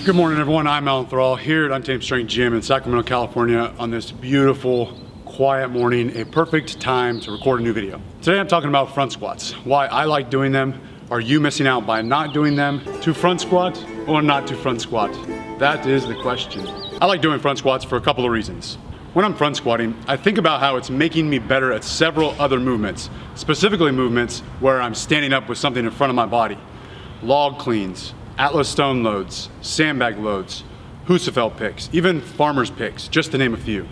Good morning, everyone. I'm Alan Thrall here at Untamed Strength Gym in Sacramento, California on this beautiful, quiet morning, a perfect time to record a new video. Today I'm talking about front squats, why I like doing them. Are you missing out by not doing them? To front squat or not to front squat? That is the question. I like doing front squats for a couple of reasons. When I'm front squatting, I think about how it's making me better at several other movements, specifically movements where I'm standing up with something in front of my body. Log cleans, Atlas stone loads, sandbag loads, Husafell picks, even farmer's picks, just to name a few.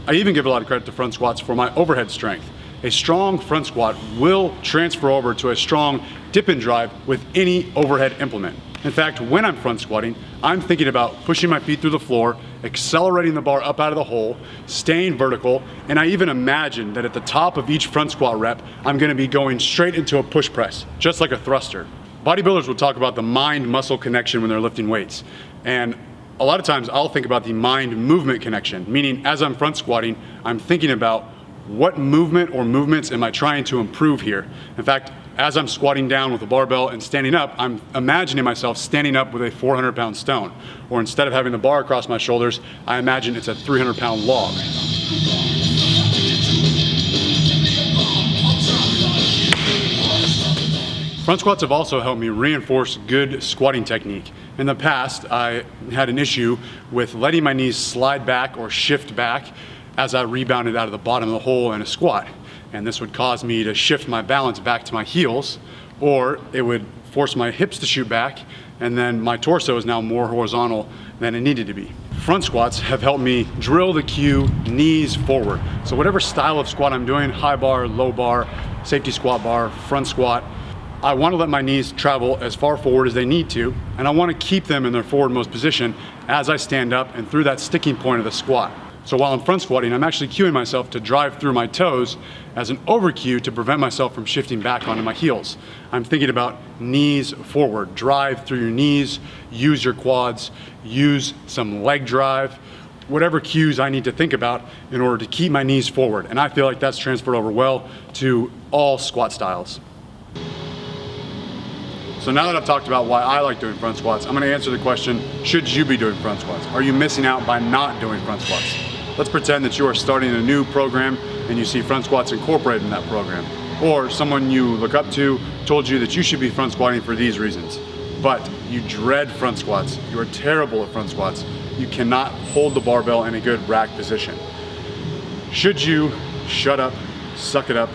I even give a lot of credit to front squats for my overhead strength. A strong front squat will transfer over to a strong dip and drive with any overhead implement. In fact, when I'm front squatting, I'm thinking about pushing my feet through the floor, accelerating the bar up out of the hole, staying vertical, and I even imagine that at the top of each front squat rep, I'm gonna be going straight into a push press, just like a thruster. Bodybuilders will talk about the mind-muscle connection when they're lifting weights. And a lot of times I'll think about the mind-movement connection, meaning as I'm front squatting, I'm thinking about what movement or movements am I trying to improve here. In fact, as I'm squatting down with a barbell and standing up, I'm imagining myself standing up with a 400-pound stone. Or instead of having the bar across my shoulders, I imagine it's a 300-pound log. Front squats have also helped me reinforce good squatting technique. In the past, I had an issue with letting my knees slide back or shift back as I rebounded out of the bottom of the hole in a squat. And this would cause me to shift my balance back to my heels, or it would force my hips to shoot back, and then my torso is now more horizontal than it needed to be. Front squats have helped me drill the cue, knees forward. So whatever style of squat I'm doing, high bar, low bar, safety squat bar, front squat, I want to let my knees travel as far forward as they need to, and I want to keep them in their forwardmost position as I stand up and through that sticking point of the squat. So while I'm front squatting, I'm actually cueing myself to drive through my toes as an over cue to prevent myself from shifting back onto my heels. I'm thinking about knees forward, drive through your knees, use your quads, use some leg drive, whatever cues I need to think about in order to keep my knees forward. And I feel like that's transferred over well to all squat styles. So now that I've talked about why I like doing front squats, I'm gonna answer the question, should you be doing front squats? Are you missing out by not doing front squats? Let's pretend that you are starting a new program and you see front squats incorporated in that program. Or someone you look up to told you that you should be front squatting for these reasons. But you dread front squats. You are terrible at front squats. You cannot hold the barbell in a good rack position. Should you shut up, suck it up,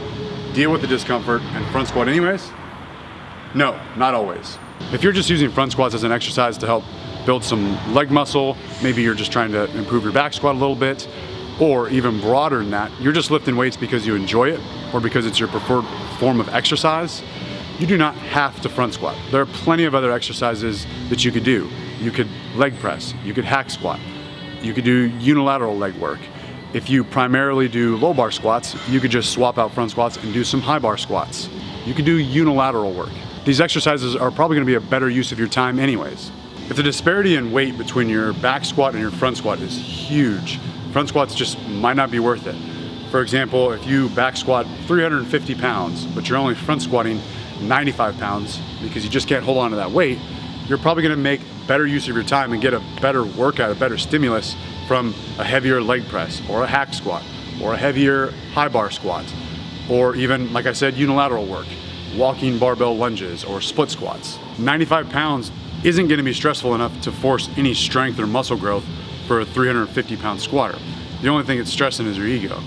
deal with the discomfort, and front squat anyways? No, not always. If you're just using front squats as an exercise to help build some leg muscle, maybe you're just trying to improve your back squat a little bit, or even broader than that, you're just lifting weights because you enjoy it or because it's your preferred form of exercise, you do not have to front squat. There are plenty of other exercises that you could do. You could leg press, you could hack squat, you could do unilateral leg work. If you primarily do low bar squats, you could just swap out front squats and do some high bar squats. You could do unilateral work. These exercises are probably gonna be a better use of your time anyways. If the disparity in weight between your back squat and your front squat is huge, front squats just might not be worth it. For example, if you back squat 350 pounds, but you're only front squatting 95 pounds because you just can't hold on to that weight, you're probably gonna make better use of your time and get a better workout, a better stimulus from a heavier leg press or a hack squat or a heavier high bar squat, or even, like I said, unilateral work, walking barbell lunges or split squats. 95 pounds isn't gonna be stressful enough to force any strength or muscle growth for a 350-pound squatter. The only thing it's stressing is your ego.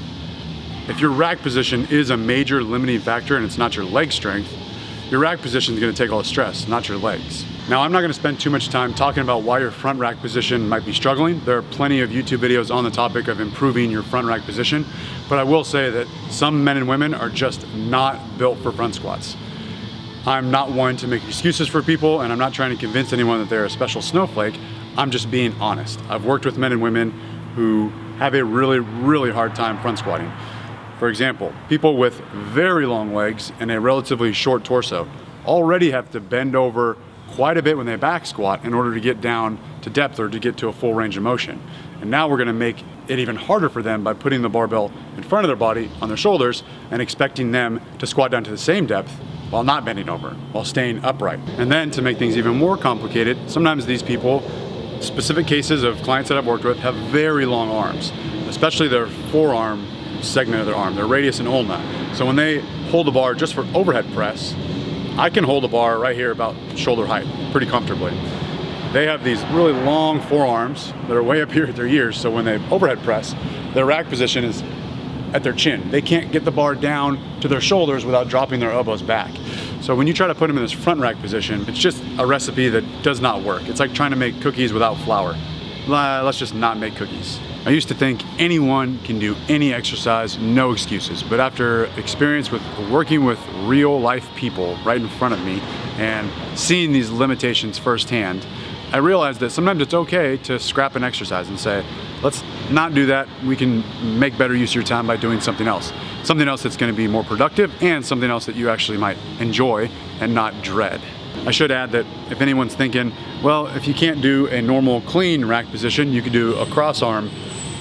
If your rack position is a major limiting factor and it's not your leg strength, your rack position is gonna take all the stress, not your legs. Now, I'm not gonna spend too much time talking about why your front rack position might be struggling. There are plenty of YouTube videos on the topic of improving your front rack position, but I will say that some men and women are just not built for front squats. I'm not one to make excuses for people, and I'm not trying to convince anyone that they're a special snowflake. I'm just being honest. I've worked with men and women who have a really, really hard time front squatting. For example, people with very long legs and a relatively short torso already have to bend over quite a bit when they back squat in order to get down to depth or to get to a full range of motion. And now we're gonna make it even harder for them by putting the barbell in front of their body on their shoulders and expecting them to squat down to the same depth while not bending over, while staying upright. And then to make things even more complicated, sometimes these people specific cases of clients that I've worked with have very long arms, especially their forearm segment of their arm, their radius and ulna. So when they hold the bar just for overhead press, I can hold the bar right here about shoulder height pretty comfortably. They have these really long forearms that are way up here at their ears, so when they overhead press, their rack position is at their chin. They can't get the bar down to their shoulders without dropping their elbows back. So when you try to put them in this front rack position, it's just a recipe that does not work. It's like trying to make cookies without flour. Let's just not make cookies. I used to think anyone can do any exercise, no excuses. But after experience with working with real life people right in front of me and seeing these limitations firsthand, I realized that sometimes it's okay to scrap an exercise and say, let's not do that. We can make better use of your time by doing something else. Something else that's going to be more productive and something else that you actually might enjoy and not dread. I should add that if anyone's thinking, well, if you can't do a normal clean rack position, you could do a cross arm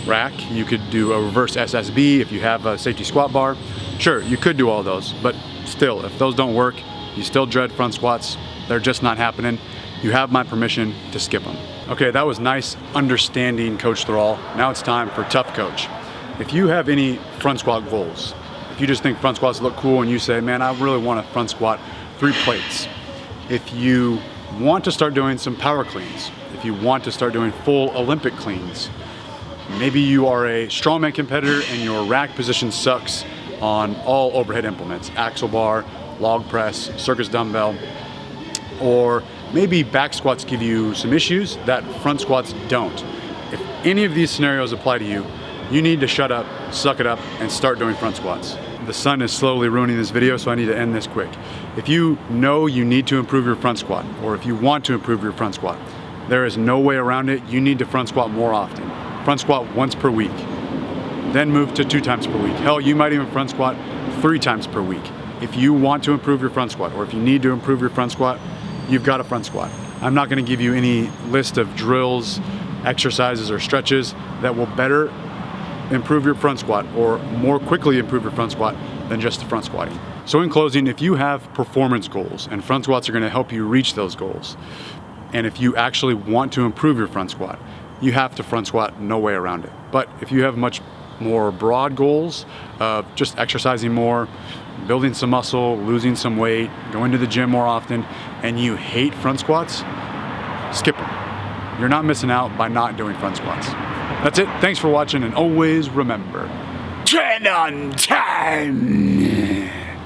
rack, you could do a reverse SSB if you have a safety squat bar. Sure, you could do all those, but still, if those don't work, you still dread front squats, they're just not happening. You have my permission to skip them. Okay, that was nice, understanding Coach Thrall. Now it's time for Tough Coach. If you have any front squat goals, if you just think front squats look cool and you say, man, I really want to front squat 3 plates. If you want to start doing some power cleans, if you want to start doing full Olympic cleans, maybe you are a strongman competitor and your rack position sucks on all overhead implements, axle bar, log press, circus dumbbell, or maybe back squats give you some issues that front squats don't. If any of these scenarios apply to you, you need to shut up, suck it up, and start doing front squats. The sun is slowly ruining this video, so I need to end this quick. If you know you need to improve your front squat, or if you want to improve your front squat, there is no way around it. You need to front squat more often. Front squat once per week, then move to 2 times per week. Hell, you might even front squat 3 times per week. If you want to improve your front squat, or if you need to improve your front squat, you've got a front squat. I'm not going to give you any list of drills, exercises, or stretches that will better improve your front squat or more quickly improve your front squat than just the front squatting. So in closing, if you have performance goals, and front squats are going to help you reach those goals, and if you actually want to improve your front squat, you have to front squat, no way around it. But if you have much more broad goals of just exercising more, building some muscle, losing some weight, going to the gym more often, and you hate front squats, skip them. You're not missing out by not doing front squats. That's it. Thanks for watching, and always remember, train on time.